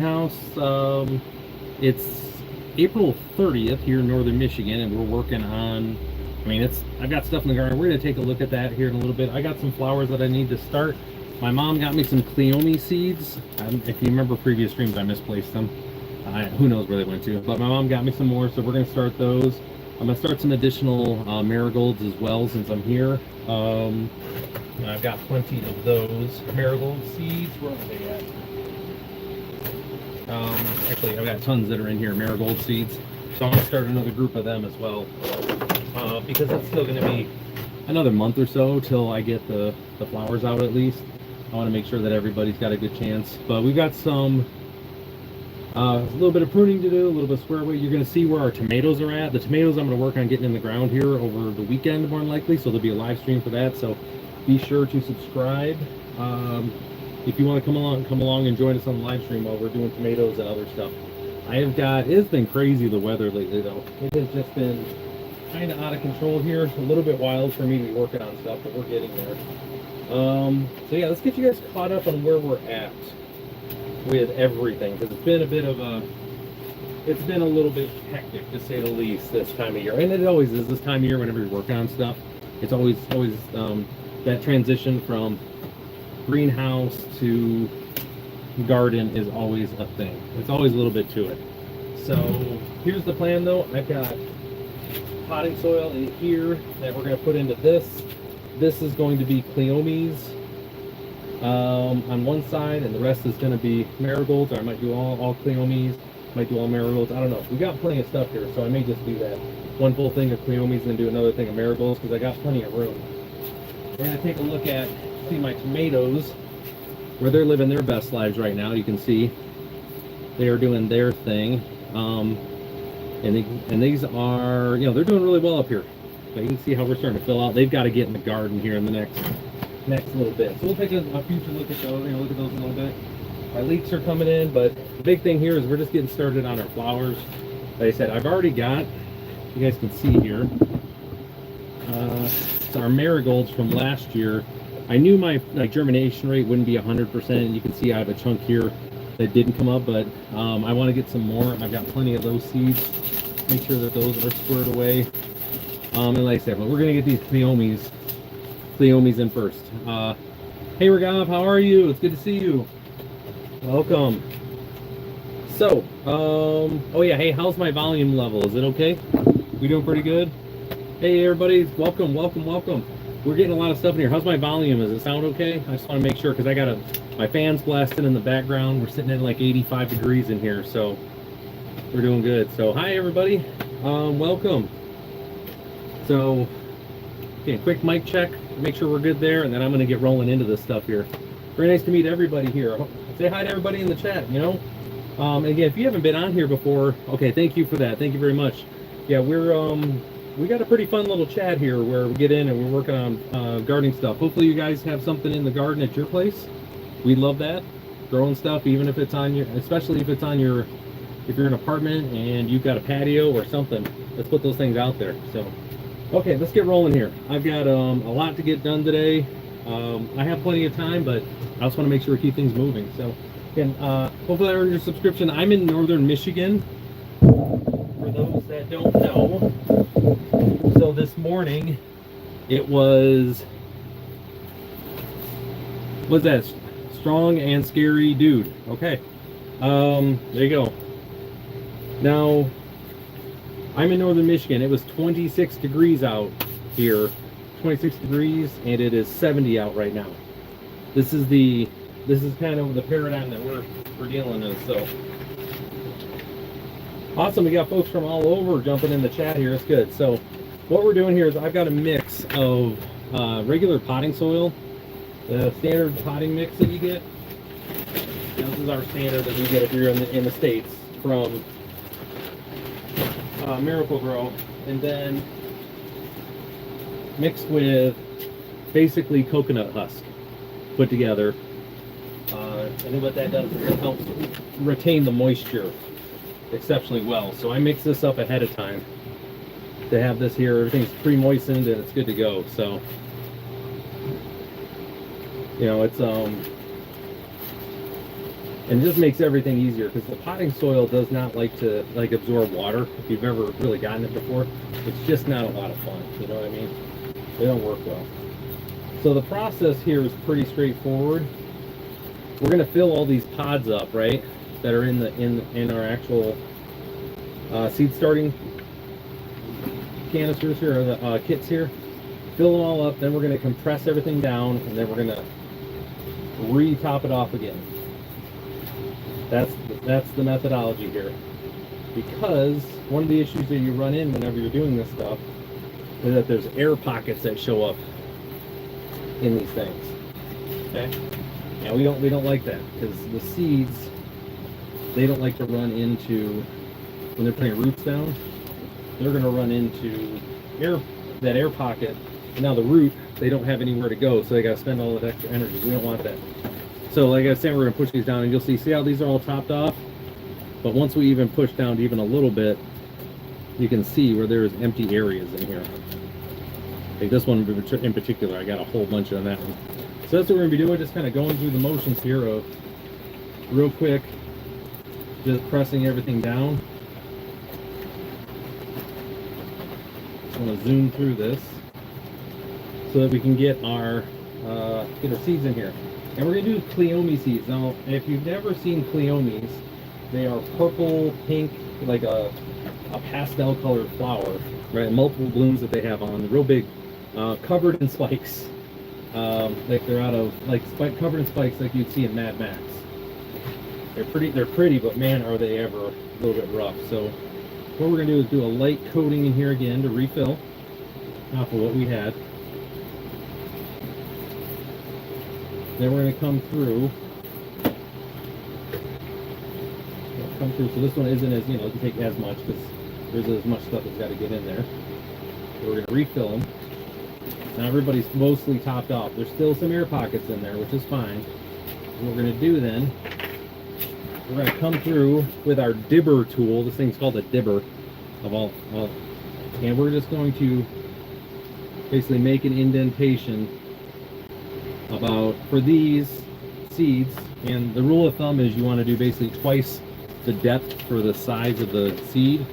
House. It's April 30th here in northern Michigan, and we're working on. I've got stuff in the garden. We're going to take a look at that here in a little bit. I got some flowers that I need to start. My mom got me some Cleome seeds. If you remember previous streams, I misplaced them. Who knows where they went to, but my mom got me some more, so we're going to start those. I'm going to start some additional marigolds as well since I'm here. I've got plenty of those marigold seeds. Where are they at? Actually, I've got tons that are in here, marigold seeds. So I'm going to start another group of them as well. Because it's still going to be another month or so till I get the flowers out at least. I want to make sure that everybody's got a good chance. But we've got some, a little bit of pruning to do, a little bit of square away. You're going to see where our tomatoes are at. The tomatoes I'm going to work on getting in the ground here over the weekend more than likely. So there'll be a live stream for that. So be sure to subscribe. If you want to come along and join us on the live stream while we're doing tomatoes and other stuff. It's been crazy the weather lately though. It has just been kind of out of control here. A little bit wild for me to be working on stuff, but we're getting there. So yeah, let's get you guys caught up on where we're at with everything, because it's been a little bit hectic to say the least this time of year. And it always is this time of year whenever you're working on stuff. It's always that transition from greenhouse to garden is always a thing. It's always a little bit to it. So here's the plan though. I've got potting soil in here that we're going to put into this. This is going to be Cleomes on one side, and the rest is going to be marigolds, or I might do all Cleomes, might do all marigolds. I don't know. We got plenty of stuff here, so I may just do that. One full thing of Cleomes and do another thing of marigolds because I got plenty of room. We're going to take a look at my tomatoes, where they're living their best lives right now. You can see they are doing their thing, and these are, they're doing really well up here. So you can see how we're starting to fill out. They've got to get in the garden here in the next little bit. So we'll take a future look at those. Look at those a little bit. Our leeks are coming in, but the big thing here is we're just getting started on our flowers. Like I said, I've already got, you guys can see here, our marigolds from last year. I knew my germination rate wouldn't be 100%. You can see I have a chunk here that didn't come up, but I want to get some more. I've got plenty of those seeds. Make sure that those are squared away. And like I said, but we're going to get these Cleomes in first. Hey Raghav, how are you? It's good to see you. Welcome. So, oh yeah, hey, how's my volume level? Is it okay? We doing pretty good? Hey everybody, welcome. We're getting a lot of stuff in here. How's my volume? Does it sound okay? I just want to make sure, because I got my fans blasting in the background. We're sitting at like 85 degrees in here, so we're doing good. So hi everybody, welcome. So, okay, quick mic check, make sure we're good there, and then I'm going to get rolling into this stuff here. Very nice to meet everybody here. Say hi to everybody in the chat, And again, if you haven't been on here before, okay, thank you for that. Thank you very much. Yeah, we got a pretty fun little chat here where we get in and we're working on gardening stuff. Hopefully you guys have something in the garden at your place. We'd love that. Growing stuff, even if it's on especially if it's on if you're in an apartment and you've got a patio or something, let's put those things out there. So, okay, let's get rolling here. I've got a lot to get done today. I have plenty of time, but I also want to make sure we keep things moving. So, again, hopefully I earned your subscription. I'm in northern Michigan, for those that don't know. So this morning, it was that? Strong and scary dude. Okay. There you go. Now, I'm in northern Michigan. It was 26 degrees out here. 26 degrees, and it is 70 out right now. This is kind of the paradigm that we're dealing with. So awesome. We got folks from all over jumping in the chat here. It's good. So what we're doing here is I've got a mix of regular potting soil, the standard potting mix that you get. This is our standard that we get if you're in the States from Miracle-Gro, and then mixed with basically coconut husk put together. And then what that does is it helps retain the moisture exceptionally well. So I mix this up ahead of time to have this here. Everything's pre-moistened and it's good to go. So, it's And it just makes everything easier because the potting soil does not like to absorb water. If you've ever really gotten it before, it's just not a lot of fun. You know what I mean? They don't work well. So the process here is pretty straightforward. We're going to fill all these pods up, right? That are in our actual seed starting canisters here, or the kits here. Fill them all up. Then we're going to compress everything down, and then we're going to re-top it off again. That's the methodology here. Because one of the issues that you run in whenever you're doing this stuff is that there's air pockets that show up in these things. Okay? And we don't like that because the seeds, they don't like to run into, when they're putting roots down, they're going to run into that air pocket. And now the root, they don't have anywhere to go, so they got to spend all that extra energy. We don't want that. So like I said, we're going to push these down, and you'll see how these are all topped off. But once we even push down to even a little bit, you can see where there's empty areas in here. Like this one in particular, I got a whole bunch on that one. So that's what we're going to be doing, just kind of going through the motions here of real quick, just pressing everything down. I'm going to zoom through this so that we can get our seeds in here. And we're going to do cleome seeds. Now, if you've never seen cleomes, they are purple, pink, like a pastel colored flower, right? Multiple blooms that they have on, real big, covered in spikes. Like they're out of, like, covered in spikes like you'd see in Mad Max. They're pretty, but man, are they ever a little bit rough. So what we're going to do is do a light coating in here again to refill off of what we had. Then we're going to come through. So this one isn't as, it doesn't take as much because there's as much stuff that's got to get in there. So we're going to refill them. Now everybody's mostly topped off. There's still some air pockets in there, which is fine. What we're going to do then, we're going to come through with our dibber tool. This thing's called a dibber and we're just going to basically make an indentation for these seeds. And the rule of thumb is you want to do basically twice the depth for the size of the seed.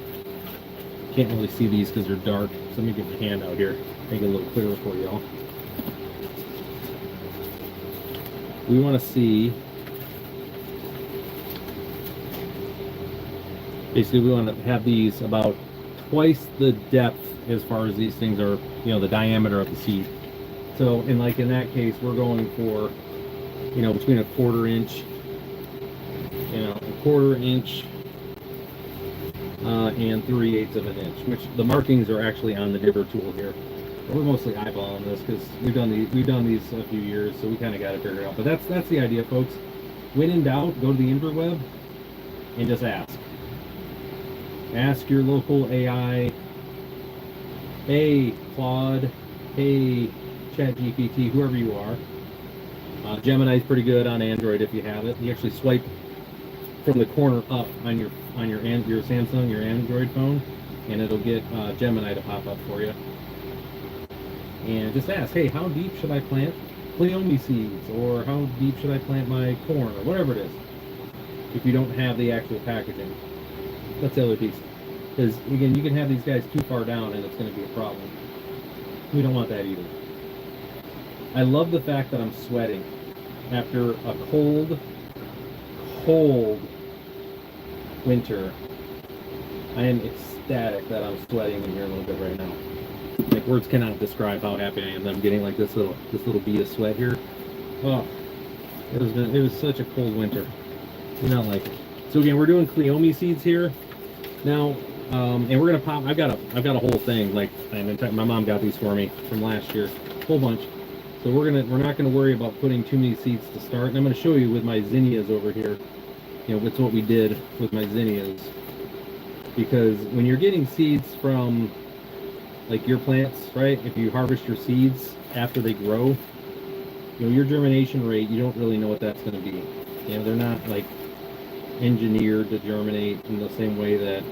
Can't really see these because they're dark, so let me get my hand out here, make it a little clearer for y'all. We want to see, basically we want to have these about twice the depth as far as these things are, the diameter of the seed. So in that case, we're going for, between a quarter inch and 3/8 of an inch, which the markings are actually on the dibber tool here. We're mostly eyeballing this because we've done these a few years, so we kind of got it figured out. But that's the idea, folks. When in doubt, go to the interweb and just ask. Ask your local AI. Hey, Claude. Hey, ChatGPT. Whoever you are. Gemini's pretty good on Android if you have it. You actually swipe from the corner up on your Samsung, your Android phone, and it'll get Gemini to pop up for you. And just ask, hey, how deep should I plant cleome seeds, or how deep should I plant my corn, or whatever it is. If you don't have the actual packaging, that's the other piece. Because again, you can have these guys too far down, and it's going to be a problem. We don't want that either. I love the fact that I'm sweating after a cold winter. I am ecstatic that I'm sweating in here a little bit right now. Like, words cannot describe how happy I am that I'm getting like this little bead of sweat here. Oh, it was such a cold winter. Do not like it. So again, we're doing cleome seeds here now, and we're gonna pop. I've got a whole thing. Like, and in fact, my mom got these for me from last year, whole bunch. So we're not gonna worry about putting too many seeds to start. And I'm gonna show you with my zinnias over here. It's what we did with my zinnias. Because when you're getting seeds from like your plants, right? If you harvest your seeds after they grow, your germination rate, you don't really know what that's going to be. They're not like engineered to germinate in the same way that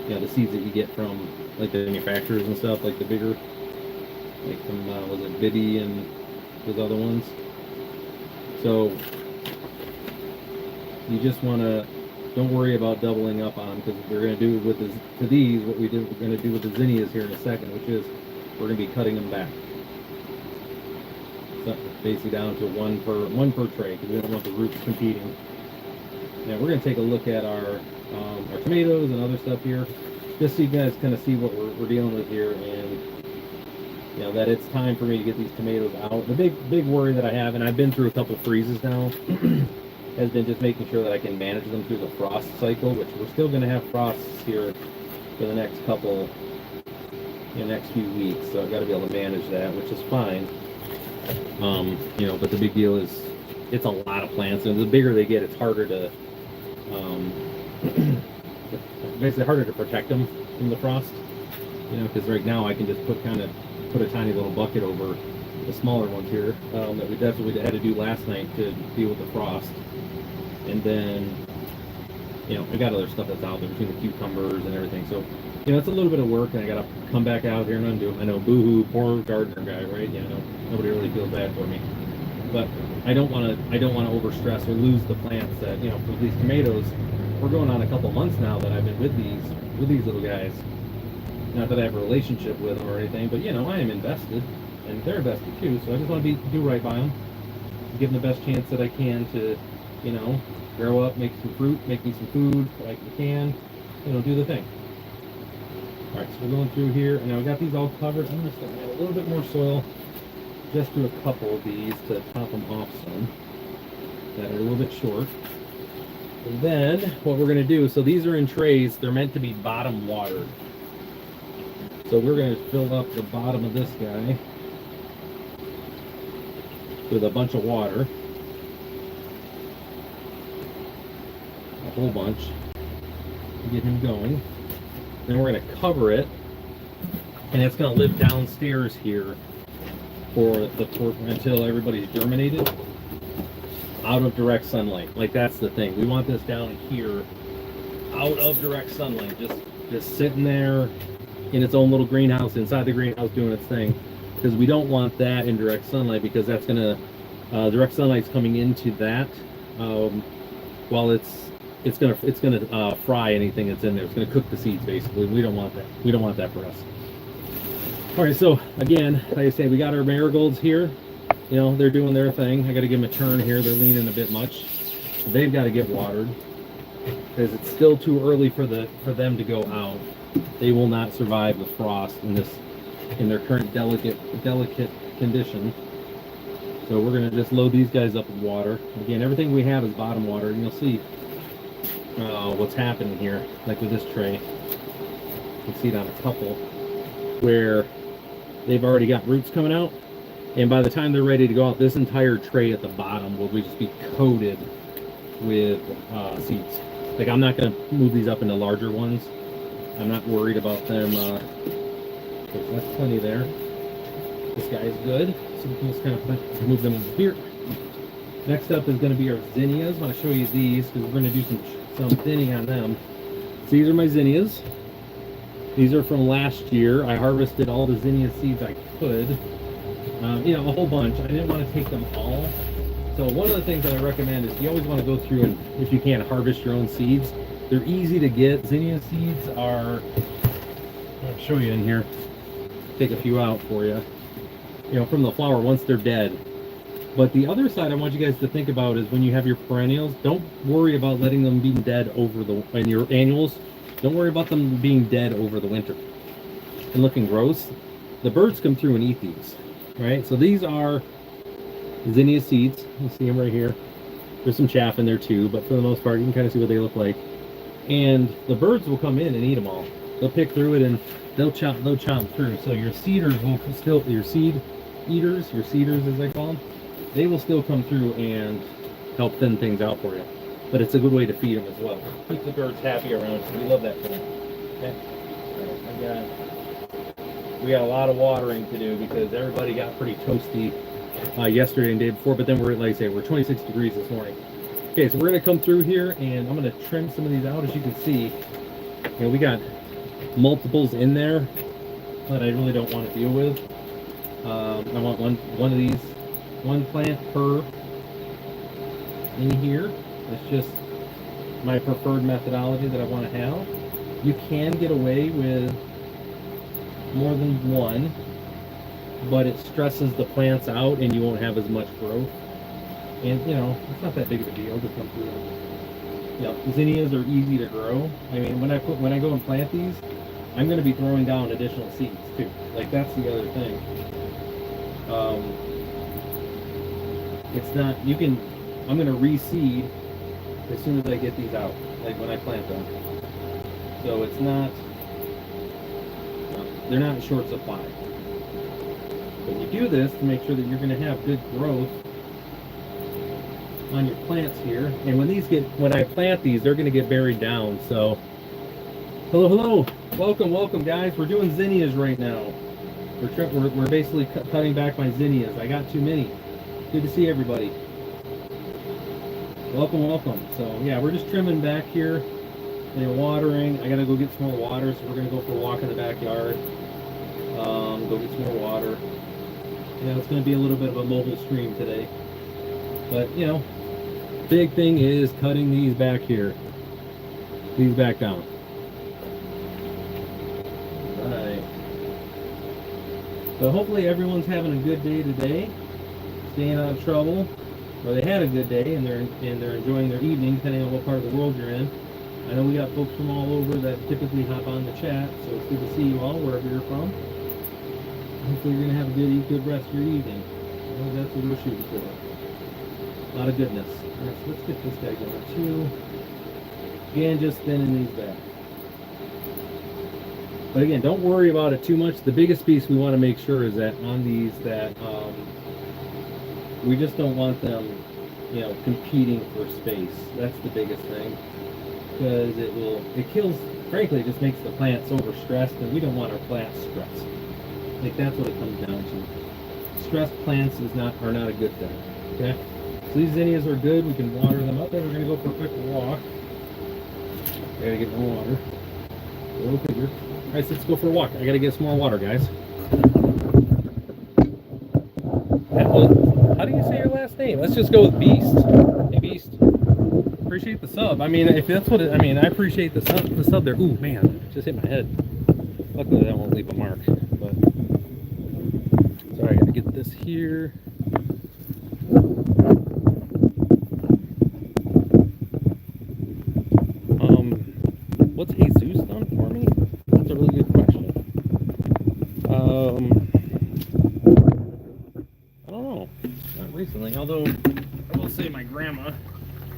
the seeds that you get from like the manufacturers and stuff, like the bigger, like from was it Bibby and those other ones. So you just want to, don't worry about doubling up on them, because we're going to do with this, to these what we're going to do with the zinnias here in a second, which is we're going to be cutting them back. So basically down to one per tray, because we don't want the roots competing. Now we're going to take a look at our tomatoes and other stuff here, just so you guys kind of see what we're dealing with here, and you know that it's time for me to get these tomatoes out. The big worry that I have, and I've been through a couple freezes now, has been just making sure that I can manage them through the frost cycle, which we're still going to have frosts here for the next couple, next few weeks. So I've got to be able to manage that, which is fine. But the big deal is it's a lot of plants, and the bigger they get, it's harder to, basically harder to protect them from the frost. Because right now I can just put a tiny little bucket over the smaller ones here that we had to do last night to deal with the frost. And then, I got other stuff that's out there between the cucumbers and everything. So, it's a little bit of work, and I got to come back out here and undo. I know, boo-hoo, poor gardener guy, right? Yeah, no, nobody really feels bad for me. But I don't want to overstress or lose the plants that, for these tomatoes, we're going on a couple months now that I've been with these little guys. Not that I have a relationship with them or anything, but, I am invested, and they're invested too. So I just want to do right by them, give them the best chance that I can to, grow up, make some fruit, make me some food like we can, do the thing. All right, so we're going through here, and now we got these all covered. I'm just going to add a little bit more soil, just do a couple of these to top them off some that are a little bit short. And then what we're going to do, so these are in trays, they're meant to be bottom watered. So we're going to fill up the bottom of this guy with a bunch of water. A whole bunch to get him going. Then we're going to cover it, and it's going to live downstairs here until everybody's germinated, out of direct sunlight. Like, that's the thing. We want this down here, out of direct sunlight, just sitting there in its own little greenhouse, inside the greenhouse, doing its thing, because we don't want that in direct sunlight, because that's going to direct sunlight's coming into that while it's gonna fry anything that's in there. It's gonna cook the seeds, basically. We don't want that. We don't want that for us. All right, so again, like I say, we got our marigolds here. They're doing their thing. I got to give them a turn here. They're leaning a bit much. They've got to get watered, because it's still too early for them to go out. They will not survive the frost in their current delicate condition. So we're gonna just load these guys up with water. Again, everything we have is bottom water, and you'll see what's happening here, like with this tray. You can see it on a couple where they've already got roots coming out, and by the time they're ready to go out, this entire tray at the bottom will just be coated with seeds. Like, I'm not going to move these up into larger ones. I'm not worried about them. That's plenty there. This guy's good, so we can just kind of move them over here. Next up is going to be our zinnias. I want to show you these, because we're going to do some thinning on them. So these are my zinnias. These are from last year. I harvested all the zinnia seeds I could. A whole bunch. I didn't want to take them all. So one of the things that I recommend is you always want to go through and, if you can, harvest your own seeds. They're easy to get. Zinnia seeds are, I'll show you in here. Take a few out for you. From the flower once they're dead. But the other side I want you guys to think about is when you have your perennials, don't worry about letting them be dead and your annuals, don't worry about them being dead over the winter and looking gross. The birds come through and eat these, right? So these are zinnia seeds. You see them right here. There's some chaff in there too, but for the most part, you can kind of see what they look like. And the birds will come in and eat them all. They'll pick through it and they'll chomp through. So your seeders will still, your seed eaters, your seeders as they call them, they will still come through and help thin things out for you. But it's a good way to feed them as well. Keep the birds happy around you. We love that for them. Okay. We got a lot of watering to do, because everybody got pretty toasty yesterday and the day before. But then like I say, we're 26 degrees this morning. Okay, so we're going to come through here, and I'm going to trim some of these out. As you can see, we got multiples in there that I really don't want to deal with. I want one of these, one plant per in here. Let's just my preferred methodology that I want to have. You can get away with more than one, but it stresses the plants out and you won't have as much growth. And you know, it's not that big of a deal to come through. Yeah, zinnias are easy to grow. I mean, when I go and plant these, I'm going to be throwing down additional seeds too. Like that's the other thing. It's not, I'm going to reseed as soon as I get these out, like when I plant them. So it's not, they're not in short supply. But you do this to make sure that you're going to have good growth on your plants here. And when I plant these, they're going to get buried down. So, hello, welcome guys. We're doing zinnias right now. We're basically cutting back my zinnias. I got too many. Good to see everybody. Welcome. So yeah, we're just trimming back here and watering. I gotta go get some more water, so we're gonna go for a walk in the backyard. Go get some more water. Yeah, it's gonna be a little bit of a mobile stream today. But you know, big thing is cutting these back here. These back down. Right. So hopefully everyone's having a good day today, staying out of trouble, or they had a good day and they're enjoying their evening, depending on what part of the world you're in. I know we got folks from all over that typically hop on the chat, so it's good to see you all wherever you're from. Hopefully you're gonna have a good rest of your evening. I know that's what we're shooting for. A lot of goodness. All right, so let's get this guy going too. Again, just spinning these back. But again, don't worry about it too much. The biggest piece we want to make sure is that on these that we just don't want them, you know, competing for space. That's the biggest thing, because it kills. Frankly, it just makes the plants overstressed, and we don't want our plants stressed. Like that's what it comes down to. Stressed plants are not a good thing. Okay, so these zinnias are good. We can water them up, and we're gonna go for a quick walk. I gotta get more water. Go figure. All right, so let's go for a walk. I gotta get some more water, guys. How do you say your last name? Let's just go with Beast. Hey, Beast. Appreciate the sub. I mean, if that's what I appreciate the sub there. Ooh, man, just hit my head. Luckily, that won't leave a mark. But sorry, I gotta get this here. What's Jesus done for me? That's a really good question. I don't know. Not recently, although I will say my grandma,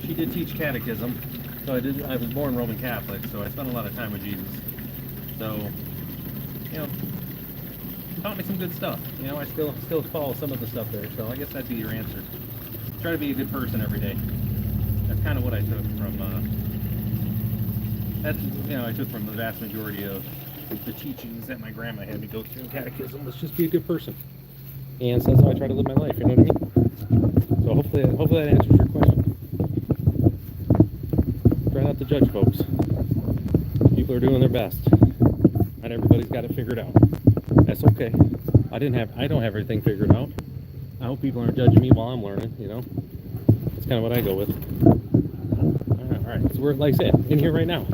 she did teach catechism. So I was born Roman Catholic, so I spent a lot of time with Jesus. So, you know, taught me some good stuff. You know, I still follow some of the stuff there. So I guess that'd be your answer. Try to be a good person every day. That's kind of what I took from. I took from the vast majority of the teachings that my grandma had me go through in catechism. Was just be a good person, and so that's how I try to live my life. You know what I mean? So hopefully that answers your question. Try not to judge folks. People are doing their best. Not everybody's got it figured out. That's okay. I don't have everything figured out. I hope people aren't judging me while I'm learning. You know, that's kind of what I go with. All right. So we're, like I said, in here right now.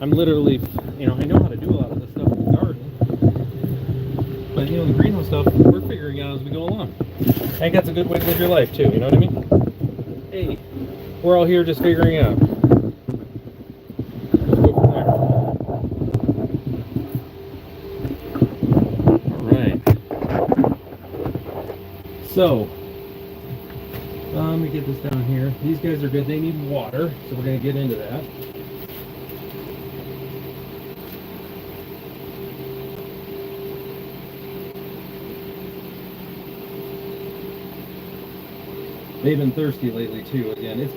I'm literally, I know how to do a lot of this stuff in the garden, but the greenhouse stuff we're figuring out as we go along. I think that's a good way to live your life too. You know what I mean? Hey, we're all here just figuring it out. Let's go from there. All right. So, let me get this down here. These guys are good. They need water, so we're going to get into that. They've been thirsty lately too. Again, it's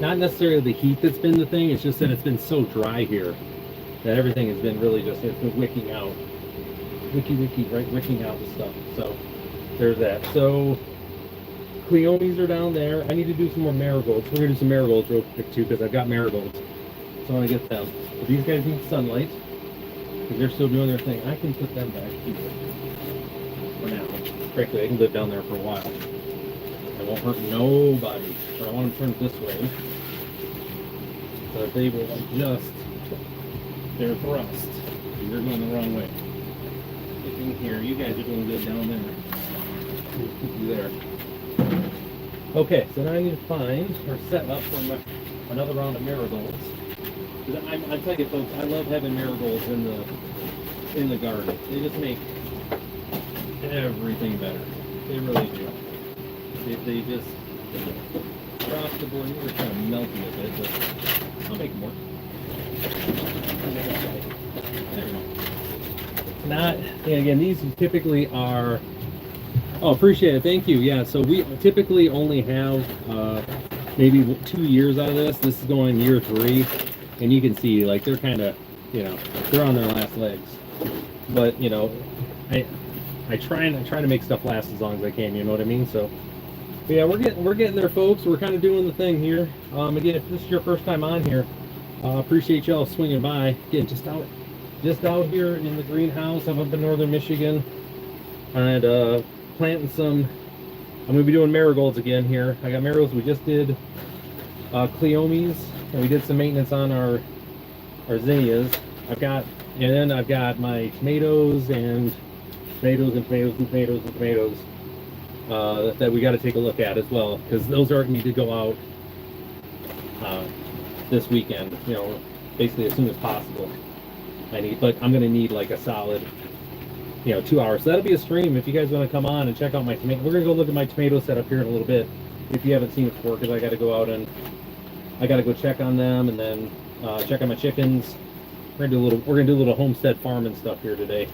not necessarily the heat that's been the thing. It's just that it's been so dry here that everything has been really it's been wicking out, wicking out the stuff. So there's that. So cleomes are down there. I need to do some more marigolds. We're gonna do some marigolds real quick too because I've got marigolds, so I want to get them. But these guys need sunlight because they're still doing their thing. I can put them back here for now. Frankly, they can live down there for a while. It won't hurt nobody, but I want to turn it this way. so they will adjust their thrust. You're going the wrong way. Get in here. You guys are doing good down there. Keep you there. Okay, so now I need to find or set up for another round of marigolds. I tell you, folks, I love having marigolds in the garden. They just make everything better. They really do. They just across the board. We're kind of melting a bit, but I'll make more. There we go. Not, and again, these typically are. Oh, appreciate it. Thank you. Yeah, so we typically only have maybe 2 years out of this. This is going year 3, and you can see like they're kind of, they're on their last legs. But I try to make stuff last as long as I can. You know what I mean? So. But yeah, we're getting there, folks. We're kind of doing the thing here. Again, if this is your first time on here, appreciate y'all swinging by. Again, just out here in the greenhouse. I'm up in northern Michigan, and planting some. I'm gonna be doing marigolds again here. I got marigolds. We just did cleomes, and we did some maintenance on our zinnias. I've got my tomatoes and tomatoes. That we got to take a look at as well, because those are need to go out this weekend. Basically as soon as possible. But I'm gonna need like a solid, 2 hours. So that'll be a stream if you guys want to come on and check out my tomato. We're gonna go look at my tomato setup here in a little bit, if you haven't seen it before, because I got to go out and I got to go check on them, and then check on my chickens. We're gonna do a little homestead farming stuff here today.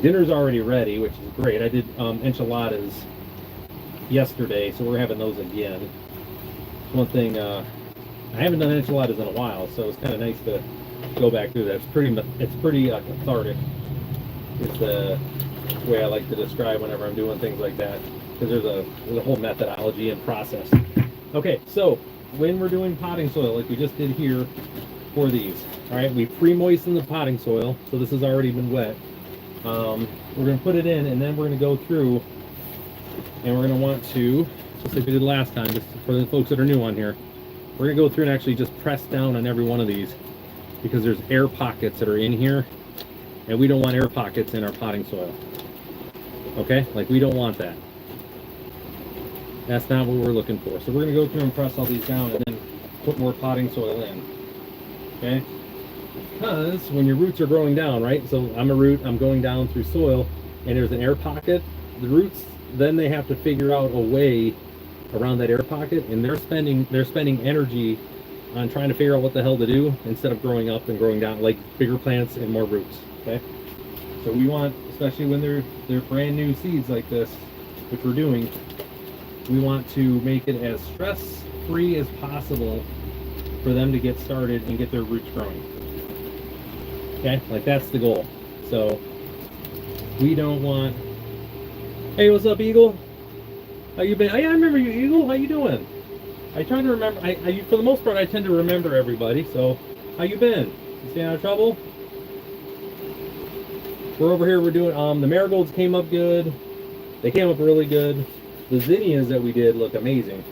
Dinner's already ready, which is great. I did enchiladas yesterday, so we're having those again. One thing, I haven't done enchiladas in a while, so it's kind of nice to go back through that. It's pretty cathartic. It's the way I like to describe whenever I'm doing things like that, because there's a whole methodology and process. Okay, so when we're doing potting soil, like we just did here for these, all right, we pre-moisten the potting soil, so this has already been wet. We're going to put it in, and then we're going to go through, and we're going to want to, just like we did last time, just for the folks that are new on here, we're going to go through and actually just press down on every one of these, because there's air pockets that are in here, and we don't want air pockets in our potting soil. Okay? Like, we don't want that. That's not what we're looking for. So we're going to go through and press all these down, and then put more potting soil in. Okay? Because when your roots are growing down, right? So I'm a root, I'm going down through soil, and there's an air pocket. The roots, then they have to figure out a way around that air pocket, and they're spending energy on trying to figure out what the hell to do instead of growing up and growing down like bigger plants and more roots. Okay, so we want, especially when they're brand new seeds like this, which we're doing, we want to make it as stress-free as possible for them to get started and get their roots growing. Okay, like that's the goal. So we don't want. Hey, what's up, Eagle? How you been? Oh, yeah, I remember you, Eagle. How you doing? I try to remember. I for the most part, I tend to remember everybody. So, how you been? You staying out of trouble? We're over here. We're doing. The marigolds came up good. They came up really good. The zinnias that we did look amazing.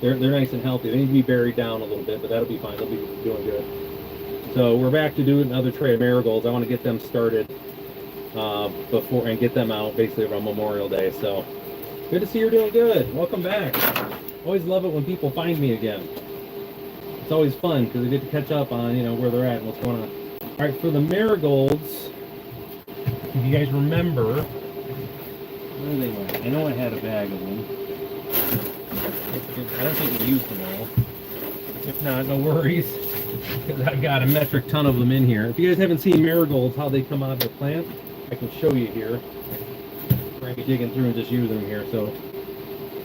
They're nice and healthy. They need to be buried down a little bit, but that'll be fine. They'll be doing good. So we're back to doing another tray of marigolds. I want to get them started before and get them out basically around Memorial Day. So good to see you're doing good. Welcome back. Always love it when people find me again. It's always fun because they get to catch up on where they're at and what's going on. All right, for the marigolds, if you guys remember, where they went? I know I had a bag of them. I don't think we used them all. If not, no worries, because I've got a metric ton of them in here. If you guys haven't seen marigolds, how they come out of the plant, I can show you here. We're going to be digging through and just using them here. So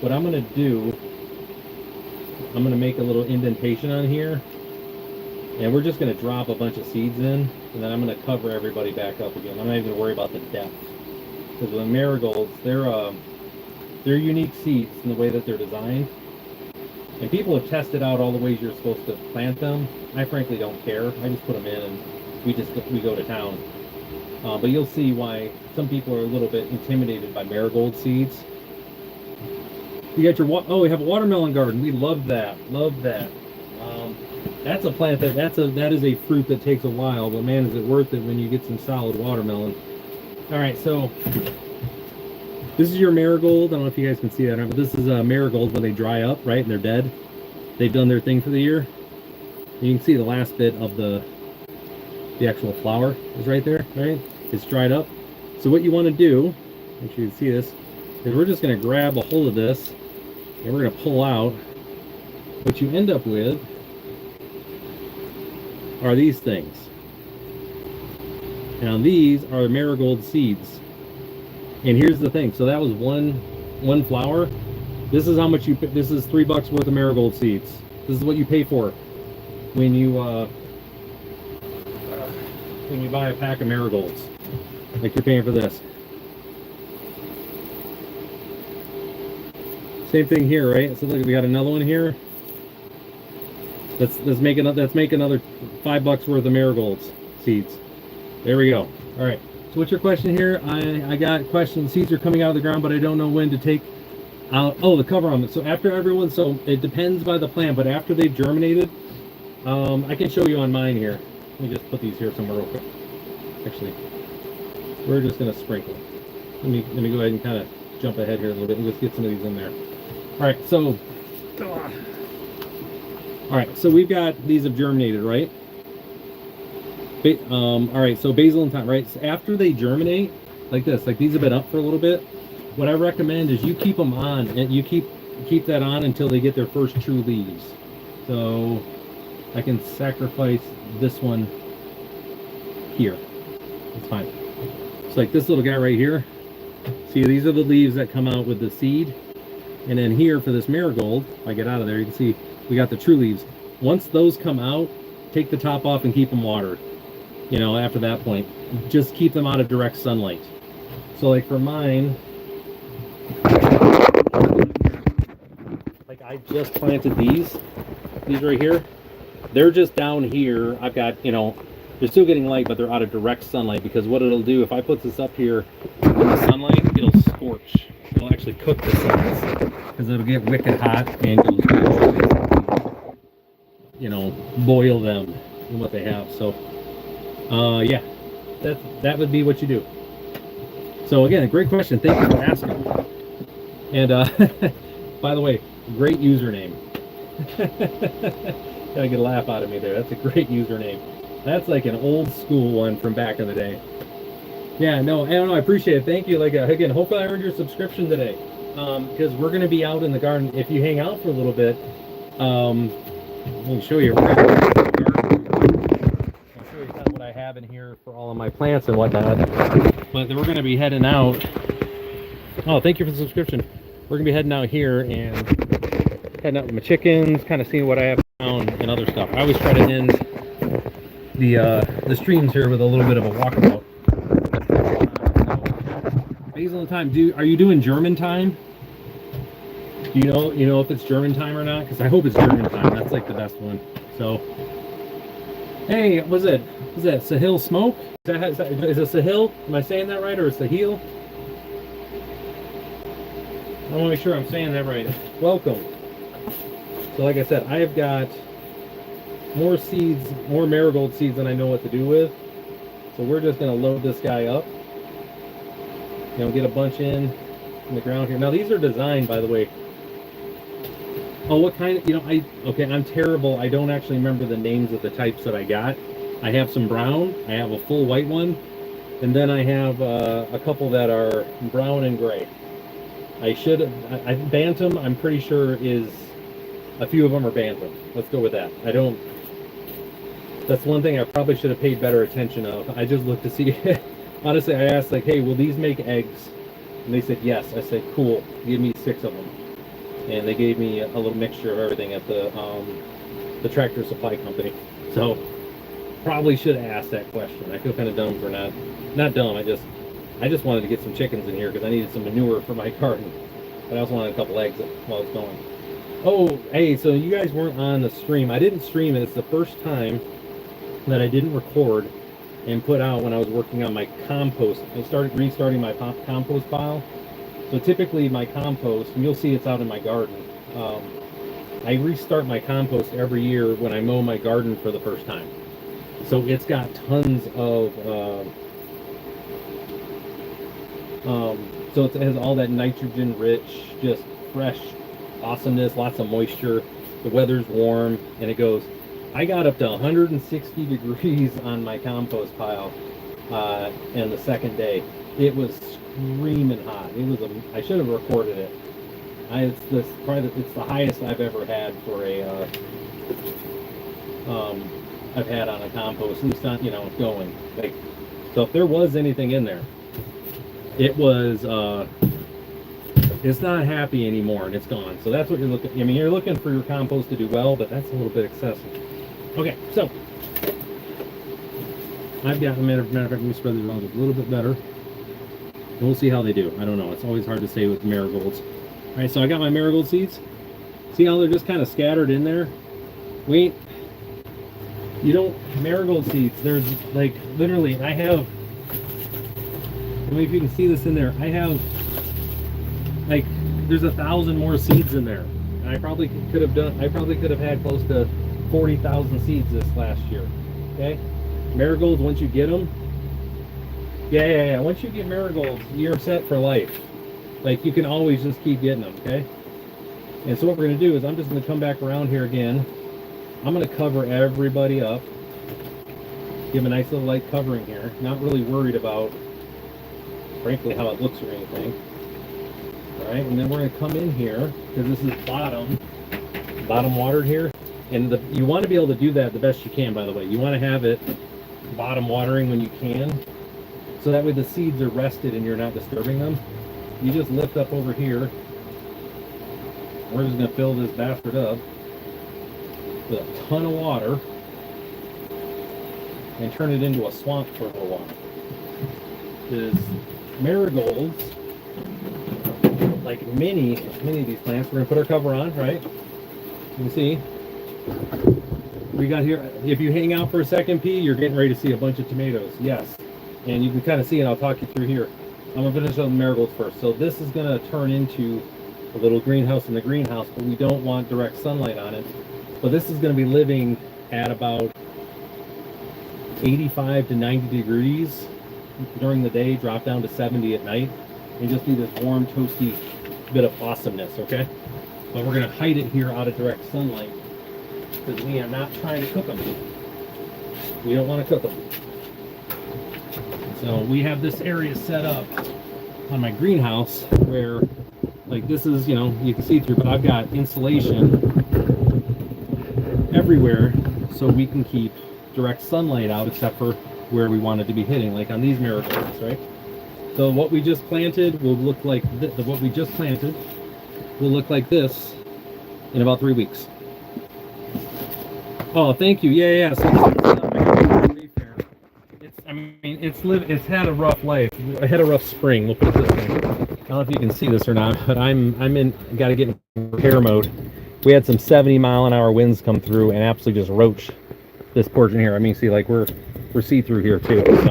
what I'm going to do, I'm going to make a little indentation on here, and we're just going to drop a bunch of seeds in, and then I'm going to cover everybody back up again. I'm not even going to worry about the depth, because the marigolds, they're unique seeds in the way that they're designed. And people have tested out all the ways you're supposed to plant them. I frankly don't care. I just put them in and we go to town. But you'll see why some people are a little bit intimidated by marigold seeds. You got your we have a watermelon garden. We love that. Love that. That's a plant that is a fruit that takes a while, but man, is it worth it when you get some solid watermelon. All right, so this is your marigold. I don't know if you guys can see that, but this is a marigold when they dry up, right, and they're dead. They've done their thing for the year. You can see the last bit of the actual flower is right there, right? It's dried up. So what you want to do, make sure you can see this, is we're just going to grab a hold of this and we're going to pull out. What you end up with are these things. Now these are marigold seeds. And here's the thing. So that was one flower. This is how much you. This is $3 worth of marigold seeds. This is what you pay for when you buy a pack of marigolds. Like you're paying for this. Same thing here, right? So look, we got another one here. Let's make another $5 worth of marigolds seeds. There we go. All right. So what's your question here? I got questions. Seeds are coming out of the ground, but I don't know when to take out. Oh, the cover on it. So after everyone, so it depends by the plant, but after they've germinated, I can show you on mine here. Let me just put these here somewhere real quick. Actually, we're just gonna sprinkle. Let me go ahead and kind of jump ahead here a little bit and just get some of these in there. All right. So we've got these have germinated, right? All right, so basil and thyme, right? So after they germinate, like this, like these have been up for a little bit, what I recommend is you keep them on, and you keep that on until they get their first true leaves. So I can sacrifice this one here. It's fine. It's like this little guy right here. See, these are the leaves that come out with the seed. And then here for this marigold, if I get out of there, you can see we got the true leaves. Once those come out, take the top off and keep them watered. You know, after that point, just keep them out of direct sunlight. So like for mine, like I just planted these right here. They're just down here. I've got, you know, they're still getting light, but they're out of direct sunlight, because what it'll do, if I put this up here in the sunlight, it'll scorch. It'll actually cook the seeds, because it'll get wicked hot and it'll, you know, boil them in what they have. So yeah, that would be what you do. So again, great question. Thank you for asking. And by the way, great username. Gotta get a laugh out of me there. That's a great username. That's like an old school one from back in the day. Yeah, no, I don't know. I appreciate it. Thank you. Like again, hopefully I earned your subscription today, because we're gonna be out in the garden. If you hang out for a little bit, let me show you. What I have in here for all of my plants and whatnot. But then we're going to be heading out. Oh, thank you for the subscription. We're going to be heading out here and heading out with my chickens, kind of seeing what I have found and other stuff. I always try to end the streams here with a little bit of a walkabout. Basil and thyme. Are you doing German time? Do you know if it's German time or not? Because I hope it's German time. That's like the best one. So, hey, was that Sahil Smoke? Is it Sahil? Am I saying that right, or is Sahil? I want to make sure I'm saying that right. Welcome. So like I said, I have got more seeds, more marigold seeds than I know what to do with. So we're just going to load this guy up. You know, get a bunch in the ground here. Now these are designed, by the way. Oh, what kind of, okay, I'm terrible. I don't actually remember the names of the types that I got. I have some brown, I have a full white one, and then I have a couple that are brown and gray. I Bantam, I'm pretty sure is, a few of them are Bantam. Let's go with that. That's one thing I probably should have paid better attention of. I just looked to see, honestly, I asked like, hey, will these make eggs? And they said yes. I said, cool, give me 6 of them. And they gave me a little mixture of everything at the Tractor Supply Company. So probably should have asked that question. I feel kind of dumb for not dumb. I just wanted to get some chickens in here because I needed some manure for my garden. But I also wanted a couple eggs while it's going. Oh, hey, so you guys weren't on the stream. I didn't stream it. It's the first time that I didn't record and put out when I was working on my compost. I started restarting my compost pile. So typically my compost, and you'll see it's out in my garden, I restart my compost every year when I mow my garden for the first time. So it's got tons of, so it has all that nitrogen rich, just fresh awesomeness, lots of moisture. The weather's warm, and it goes, I got up to 160 degrees on my compost pile, and the second day. It was screaming hot. It was I should have recorded it. It's the highest I've ever had for a, I've had on a compost, at least on, going. Like, so if there was anything in there, it was, it's not happy anymore, and it's gone. So that's what you're looking, I mean, you're looking for your compost to do well, but that's a little bit excessive. Okay, so I've got, matter of fact, let me spread these around a little bit better. And we'll see how they do. I don't know. It's always hard to say with marigolds. All right, so I got my marigold seeds. See how they're just kind of scattered in there? Marigold seeds, there's like literally, I have, I mean, if you can see this in there, I have like, there's 1,000 more seeds in there. And I probably could have had close to 40,000 seeds this last year. Okay? Marigolds, once you get them, once you get marigolds, you're set for life. Like, you can always just keep getting them, okay? And so what we're going to do is I'm just going to come back around here again. I'm going to cover everybody up. Give a nice little light covering here. Not really worried about, frankly, how it looks or anything. All right, and then we're going to come in here, because this is bottom watered here. And you want to be able to do that the best you can, by the way. You want to have it bottom watering when you can, so that way the seeds are rested and you're not disturbing them. You just lift up over here. We're just going to fill this bastard up with a ton of water and turn it into a swamp for a little while. Because marigolds, like many of these plants, we're going to put our cover on, right? You can see we got here, if you hang out for a second, P, you're getting ready to see a bunch of tomatoes. Yes. And you can kind of see it. I'll talk you through here. I'm going to finish on the marigolds first. So this is going to turn into a little greenhouse in the greenhouse, but we don't want direct sunlight on it. But this is going to be living at about 85 to 90 degrees during the day, drop down to 70 at night, and just be this warm, toasty bit of awesomeness, okay? But we're going to hide it here out of direct sunlight, because we are not trying to cook them. We don't want to cook them. So we have this area set up on my greenhouse where, like, this is, you can see through, but I've got insulation everywhere so we can keep direct sunlight out, except for where we want it to be hitting, like on these marigolds, right? So what we just planted will look like what we just planted will look like this in about 3 weeks. Oh, thank you. Yeah. It's had a rough life. I had a rough spring. We'll put it this way. I don't know if you can see this or not, but got to get in repair mode. We had some 70-mile-an-hour winds come through and absolutely just roach this portion here. I mean, see, like we're see-through here too, so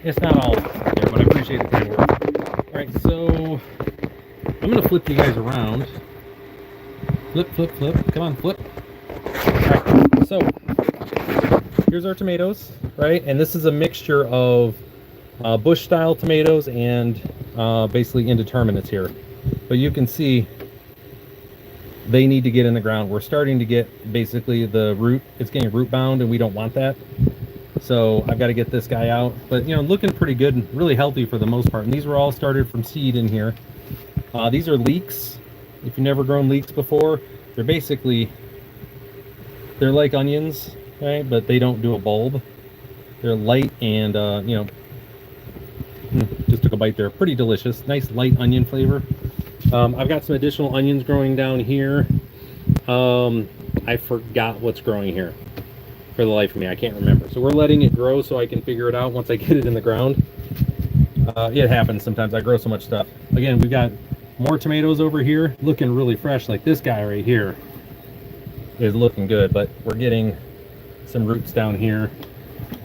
it's not all there, but I appreciate the kind work. All right, so I'm gonna flip you guys around. Flip. Come on, flip. All right, so here's our tomatoes, right? And this is a mixture of bush-style tomatoes and basically indeterminates here. But you can see they need to get in the ground. We're starting to get basically the root. It's getting root bound, and we don't want that. So I've got to get this guy out. But, looking pretty good and really healthy for the most part. And these were all started from seed in here. These are leeks. If you've never grown leeks before, they're like onions, right? But they don't do a bulb. They're light and, just took a bite there. Pretty delicious. Nice light onion flavor. I've got some additional onions growing down here. I forgot what's growing here for the life of me. I can't remember. So we're letting it grow so I can figure it out once I get it in the ground. It happens sometimes. I grow so much stuff. Again, we've got more tomatoes over here looking really fresh. Like this guy right here is looking good, but we're getting some roots down here.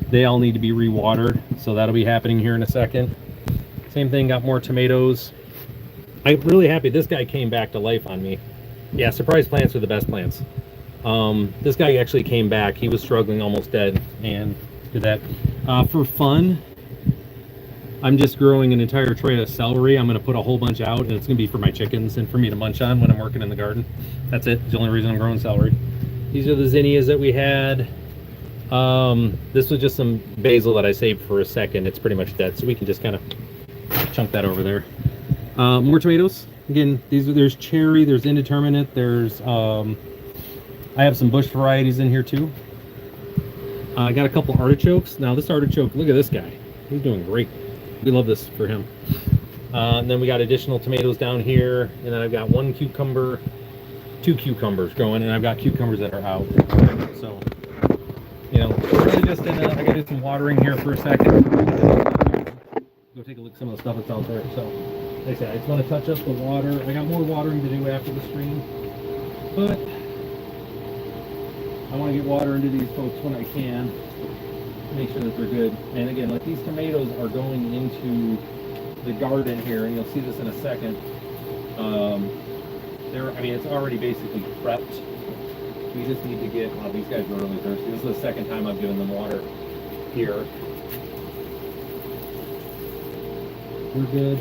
They all need to be rewatered, so that'll be happening here in a second. Same thing, got more tomatoes. I'm really happy this guy came back to life on me. Yeah, surprise plants are the best plants. This guy actually came back. He was struggling, almost dead, and did that. For fun, I'm just growing an entire tray of celery. I'm going to put a whole bunch out, and it's going to be for my chickens and for me to munch on when I'm working in the garden. That's it. It's the only reason I'm growing celery. These are the zinnias that we had. This was just some basil that I saved for a second. It's pretty much dead, so we can just kind of chunk that over there. More tomatoes. Again, there's cherry, there's indeterminate, there's I have some bush varieties in here too. I got a couple artichokes. Now this artichoke, look at this guy. He's doing great. We love this for him. And then we got additional tomatoes down here, and then I've got one cucumber, 2 cucumbers growing, and I've got cucumbers that are out. So, you know, really just I gotta do some watering here for a second. Go take a look at some of the stuff that's out there. So, like I said, I just want to touch up the water. I got more watering to do after the stream, but I want to get water into these folks when I can, make sure that they're good. And again, like these tomatoes are going into the garden here, and you'll see this in a second. I mean, it's already basically prepped. We just need to get, well, these guys are really thirsty. This is the second time I've given them water here. We're good.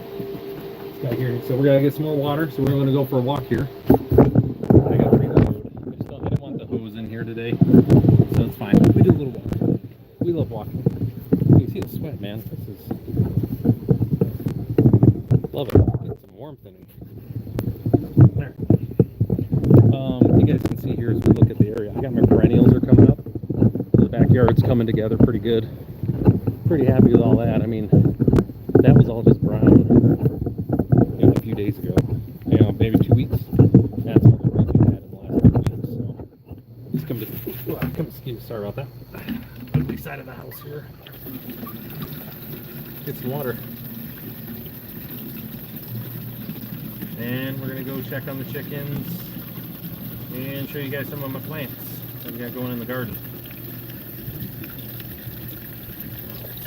Got here. So we're gonna get some more water. So we're gonna go for a walk here. I got pretty load. I didn't want the hose in here today, so it's fine. We did a little walk. We love walking. You can see the sweat, man. This is love it. Get some warmth in it. There. You guys can see here as we look at the area. I got my perennials are coming up. The backyard's coming together pretty good. Pretty happy with all that. I mean, that was all just brown a few days ago. You know, maybe 2 weeks. That's all the roots we had in the last 2 weeks. So just come excuse. Sorry about that. Ugly side of the house here. Get some water. And we're gonna go check on the chickens and show you guys some of my plants that we got going in the garden.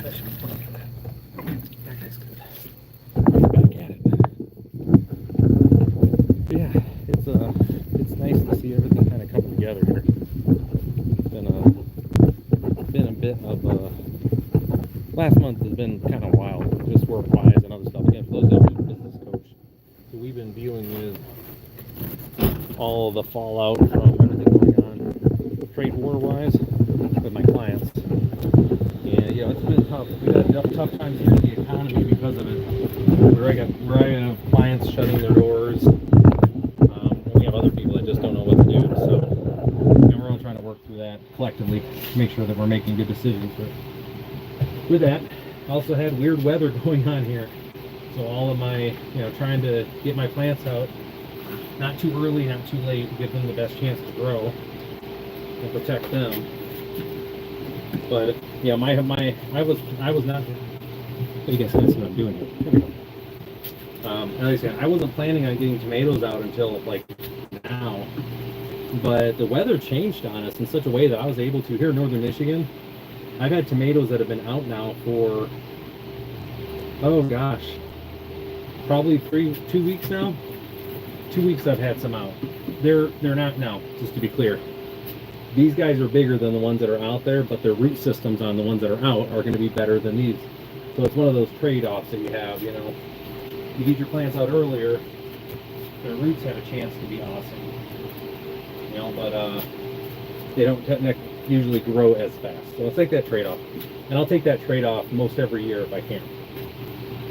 That should be fun for that. Okay, that guy's good. Back at it. But yeah, it's nice to see everything kind of come together here. It's been a bit of last month has been kind of wild, just work wise and other stuff. Again, for those of you who business coach, so we've been dealing with all of the fallout from everything going on trade war wise with my clients. And you know, it's been tough. We got tough times here in the economy because of it. Where I have clients shutting their doors. We have other people that just don't know what to do. So you know, we're all trying to work through that collectively to make sure that we're making good decisions. But with that, I also had weird weather going on here. So all of my, you know, trying to get my plants out, not too early, not too late, give them the best chance to grow and protect them. But yeah, I was not. You guys can see what I'm doing here. Here we go. And like I said, I wasn't planning on getting tomatoes out until like now, but the weather changed on us in such a way that I was able to. Here in northern Michigan, I've had tomatoes that have been out now for, oh gosh, probably 2 weeks now. 2 weeks I've had some out. They're not now, just to be clear. These guys are bigger than the ones that are out there, but their root systems on the ones that are out are going to be better than these. So it's one of those trade-offs that you have, you know. You get your plants out earlier, their roots have a chance to be awesome. You know, but they don't usually grow as fast. So I'll take that trade-off. And I'll take that trade-off most every year if I can.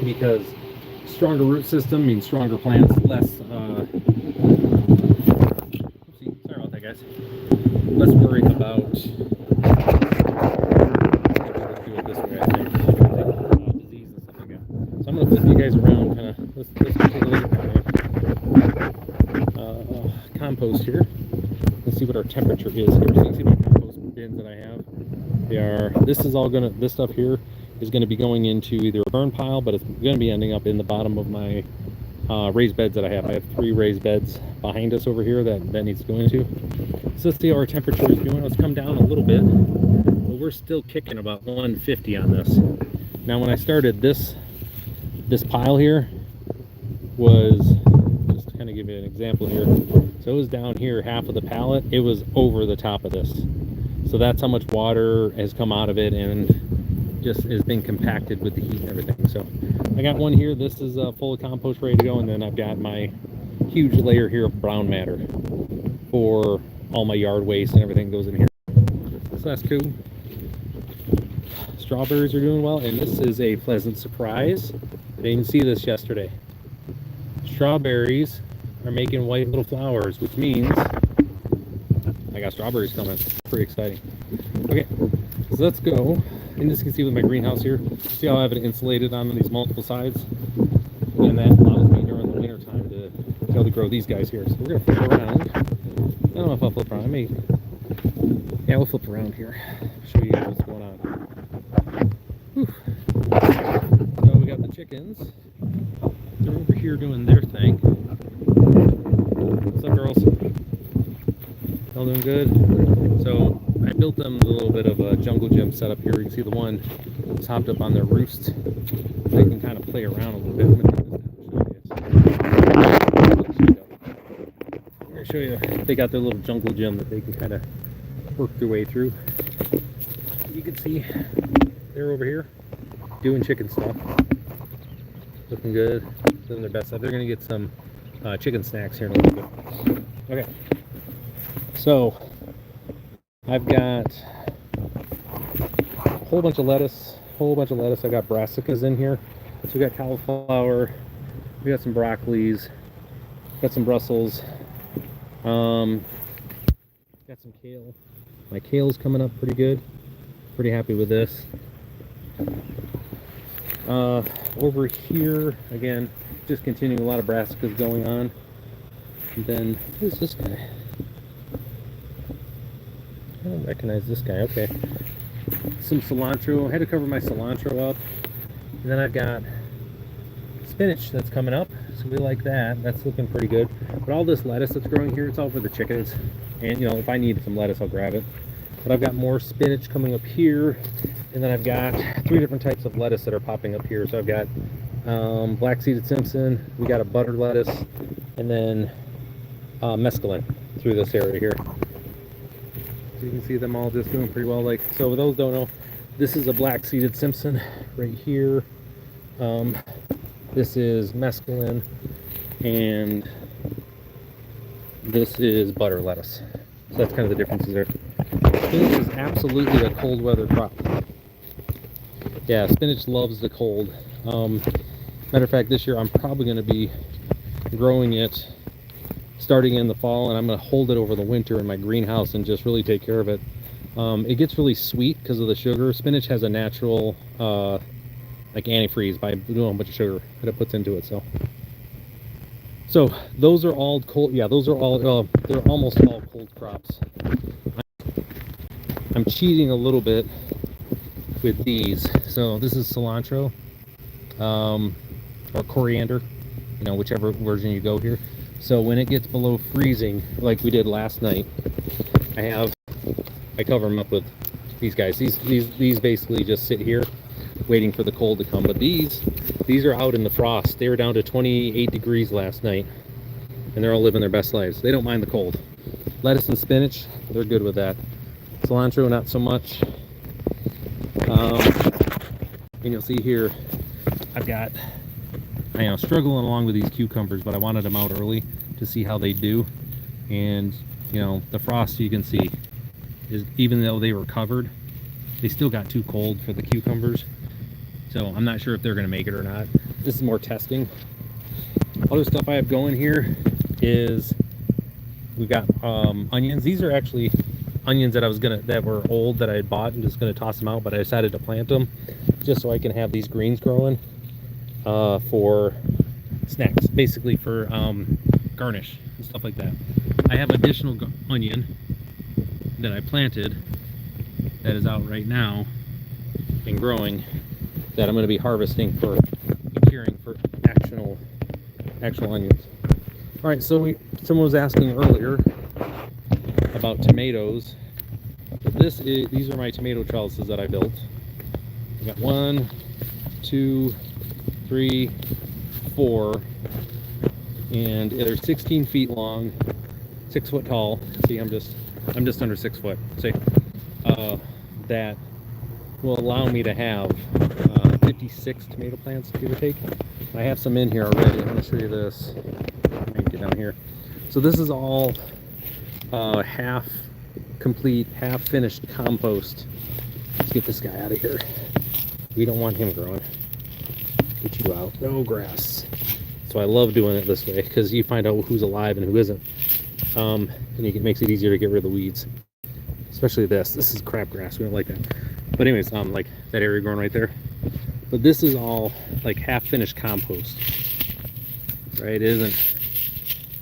Because stronger root system means stronger plants, less oopsie, sorry about that, guys. Less worried about disease and stuff like that. So I'm going to flip you guys around, kind of. Let's take a look at my compost here. Let's see what our temperature is here. So you can see my compost bins that I have. They are. This stuff here is going to be going into either a burn pile, but it's going to be ending up in the bottom of my raised beds that I have. I have 3 raised beds behind us over here that needs to go into. So let's see how our temperature is doing. Let's come down a little bit, but we're still kicking about 150 on this. Now when I started this pile here was, just to kind of give give you an example here. So it was down here, half of the pallet, it was over the top of this. So that's how much water has come out of it and just is being compacted with the heat and everything. So I got one here. This is full of compost ready to go, and then I've got my huge layer here of brown matter for all my yard waste and everything goes in here. So that's cool. Strawberries are doing well, and this is a pleasant surprise. I didn't see this yesterday. Strawberries are making white little flowers, which means I got strawberries coming. Pretty exciting. Okay, so let's go. And as you can see with my greenhouse here, see how I have it insulated on these multiple sides? And that allows me during the winter time to be able to grow these guys here. So we're gonna flip around. I don't know if I'll flip around. Yeah, we'll flip around here. Show you what's going on. Whew. So we got the chickens. They're over here doing their thing. What's up, girls? All doing good? So I built them a little bit of a jungle gym setup here. You can see the one that's hopped up on their roost. They can kind of play around a little bit. I'm going to show you. They got their little jungle gym that they can kind of work their way through. You can see they're over here doing chicken stuff. Looking good. Doing their best stuff. They're going to get some chicken snacks here in a little bit. Okay. So I've got a whole bunch of lettuce. I got brassicas in here. So we got cauliflower. We got some broccolis. Got some Brussels. Got some kale. My kale's coming up pretty good. Pretty happy with this. Over here, again, just continuing a lot of brassicas going on. And then, who's this guy? I don't recognize this guy. Okay. Some cilantro. I had to cover my cilantro up. And then I've got spinach that's coming up. So we like that. That's looking pretty good. But all this lettuce that's growing here, it's all for the chickens. And, you know, if I need some lettuce, I'll grab it. But I've got more spinach coming up here. And then I've got 3 different types of lettuce that are popping up here. So I've got black-seeded Simpson. We got a butter lettuce. And then mescaline through this area here. So you can see them all just doing pretty well. Like, so for those who don't know, this is a black-seeded Simpson right here. This is mescaline, and this is butter lettuce. So that's kind of the differences there. Spinach is absolutely a cold weather crop. Yeah, spinach loves the cold. Matter of fact, this year I'm probably going to be growing it starting in the fall, and I'm going to hold it over the winter in my greenhouse and just really take care of it. It gets really sweet because of the sugar. Spinach has a natural like antifreeze by doing a bunch of sugar that it puts into it. So those are all cold. Yeah, those are all they're almost all cold crops. I'm cheating a little bit with these. So this is cilantro or coriander, you know, whichever version you go here. So when it gets below freezing, like we did last night, I cover them up with these guys. These basically just sit here waiting for the cold to come. But these are out in the frost. They were down to 28 degrees last night, and they're all living their best lives. They don't mind the cold. Lettuce and spinach, they're good with that. Cilantro, not so much. And you'll see here, I am struggling along with these cucumbers, but I wanted them out early to see how they do. And you know, the frost, you can see, is even though they were covered, they still got too cold for the cucumbers. So I'm not sure if they're going to make it or not. This is more testing. Other stuff I have going here is we got onions. These are actually onions that were old that I had bought and just gonna toss them out, but I decided to plant them just so I can have these greens growing for snacks, basically for garnish and stuff like that. I have additional onion that I planted that is out right now and growing that I'm going to be harvesting for curing for actual onions. All right, so someone was asking earlier about tomatoes. These are my tomato trellises that I built. I got 1, 2, 3, 4. and they're 16 feet long, 6 foot tall. See, I'm just under 6 foot. See, that will allow me to have 56 tomato plants, give or take. I have some in here already. I'm going to show you this. Let me get down here. So this is all half complete, half finished compost. Let's get this guy out of here. We don't want him growing. Get you out. No grass. So I love doing it this way because you find out who's alive and who isn't. And it makes it easier to get rid of the weeds. Especially this. This is crabgrass. We don't like that. But anyways, like that area growing right there. But this is all like half finished compost. Right? It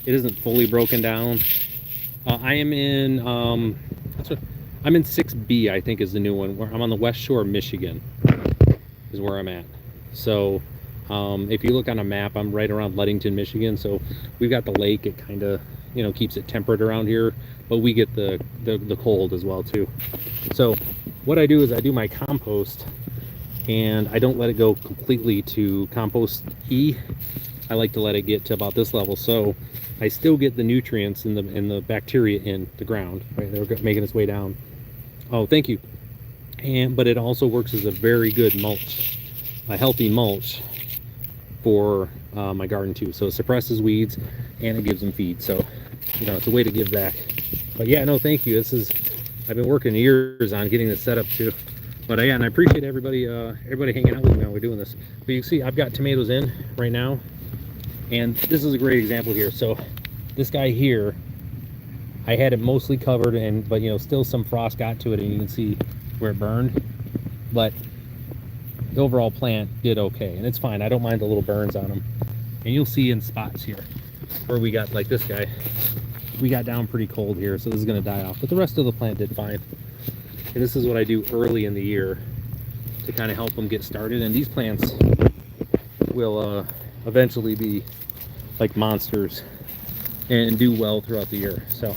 isn't fully broken down. I am in I'm in 6B, I think is the new one. I'm on the west shore of Michigan is where I'm at. So if you look on a map, I'm right around Ludington, Michigan. So we've got the lake. It kind of, you know, keeps it temperate around here, but we get the cold as well too. So what I do is I do my compost, and I don't let it go completely to compost E. I like to let it get to about this level, so I still get the nutrients and the bacteria in the ground. Right, they're making its way down. Oh, thank you. But it also works as a very good mulch, a healthy mulch for my garden too. So it suppresses weeds and it gives them feed. So, you know, it's a way to give back. But yeah, no, thank you. I've been working years on getting this set up too. But yeah, and I appreciate everybody hanging out with me while we're doing this. But you can see I've got tomatoes in right now, and this is a great example here. So this guy here, I had it mostly covered, but you know, still some frost got to it, and you can see where it burned. But the overall plant did okay, and it's fine. I don't mind the little burns on them. And you'll see in spots here where we got, like this guy, we got down pretty cold here, so this is going to die off. But the rest of the plant did fine. And this is what I do early in the year to kind of help them get started. And these plants will eventually be like monsters and do well throughout the year. So,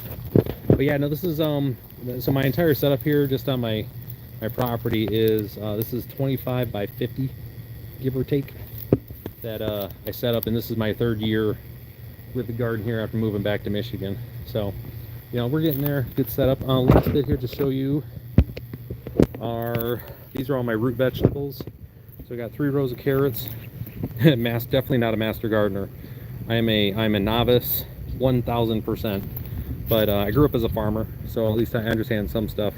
but yeah, no, this is so my entire setup here just on my property is this is 25 by 50, give or take, that I set up, and this is my 3rd year with the garden here after moving back to Michigan. So, you know, we're getting there. Good setup. Last bit here to show you these are all my root vegetables. So I got 3 rows of carrots. Definitely not a master gardener. I'm a novice, 1000%. But I grew up as a farmer, so at least I understand some stuff.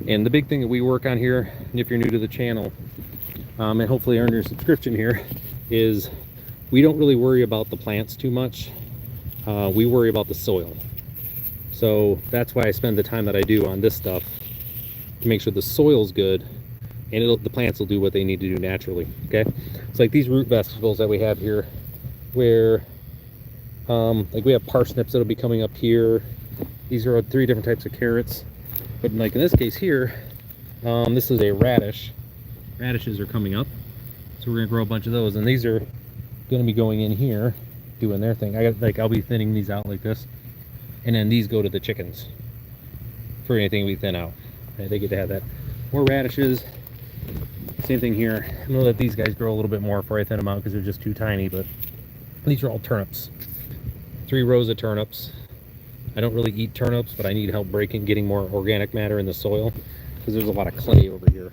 And the big thing that we work on here, and if you're new to the channel, and hopefully earn your subscription here, is we don't really worry about the plants too much. We worry about the soil. So that's why I spend the time that I do on this stuff, to make sure the soil's good, and the plants will do what they need to do naturally. Okay, it's like these root vegetables that we have here, where like we have parsnips that'll be coming up here. These are 3 different types of carrots, but like in this case here, this is a radish. Radishes are coming up, so we're gonna grow a bunch of those, and these are gonna be going in here doing their thing. I'll be thinning these out like this, and then these go to the chickens for anything we thin out. They get to have that. More radishes. Same thing here. I'm gonna let these guys grow a little bit more before I thin them out because they're just too tiny. But these are all turnips. 3 rows of turnips. I don't really eat turnips, but I need help getting more organic matter in the soil because there's a lot of clay over here.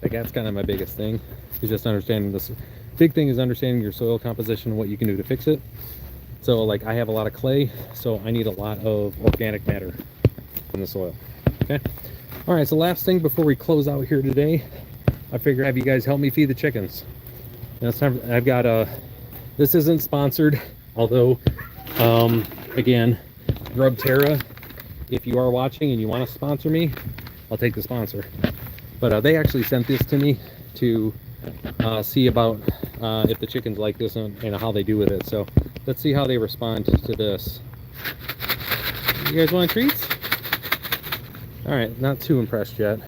Like that's kind of my biggest thing, is just understanding this. Big thing is understanding your soil composition and what you can do to fix it. So like I have a lot of clay, so I need a lot of organic matter in the soil. Okay. All right, so last thing before we close out here today, I figured I'd have you guys help me feed the chickens. And it's time. I've got this isn't sponsored, although again, Grub Terra, if you are watching and you want to sponsor me, I'll take the sponsor. But they actually sent this to me to see about if the chickens like this and how they do with it. So let's see how they respond to this. You guys want treats? All right, not too impressed yet.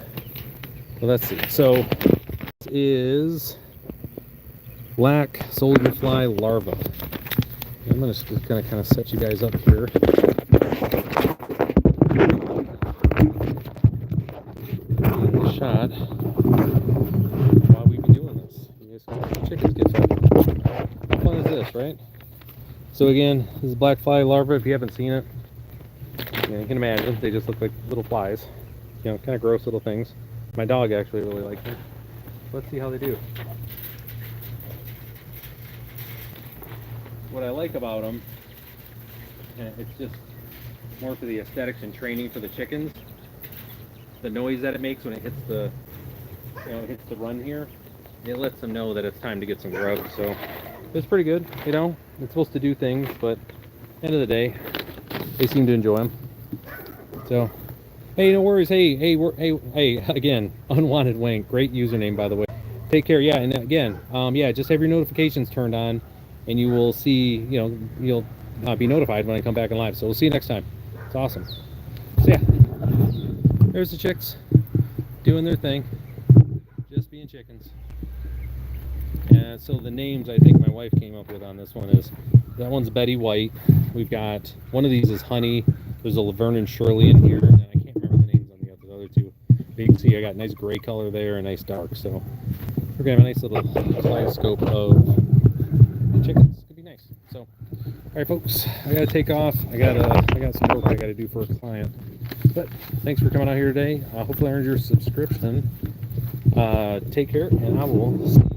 Well, let's see. So this is black soldier fly larva. I'm just gonna kind of set you guys up here. In the shot while we be doing this. You guys, chickens get fed. How fun is this, right? So again, this is black fly larva. If you haven't seen it, you can imagine they just look like little flies. You know, kind of gross little things. My dog actually really likes them. Let's see how they do. What I like about them, and it's just more for the aesthetics and training for the chickens. The noise that it makes when it hits the, it hits the run here, it lets them know that it's time to get some grub. So it's pretty good. You know, it's supposed to do things, but at the end of the day, they seem to enjoy them. So, hey, no worries. Hey, again, unwanted wank. Great username, by the way. Take care. Yeah, and again, yeah, just have your notifications turned on, and you will see, you'll be notified when I come back in live. So we'll see you next time. It's awesome. So yeah, there's the chicks doing their thing, just being chickens. And so the names I think my wife came up with on this one is, that one's Betty White. We've got, one of these is Honey. There's a Laverne and Shirley in here, and I can't remember the names on the other two. But you can see I got a nice gray color there, and a nice dark. So we're gonna have a nice little kaleidoscope of chickens. Could be nice. So, all right, folks, I gotta take off. I got some work I gotta do for a client. But thanks for coming out here today. Hopefully I earned your subscription. Take care, and I will see you.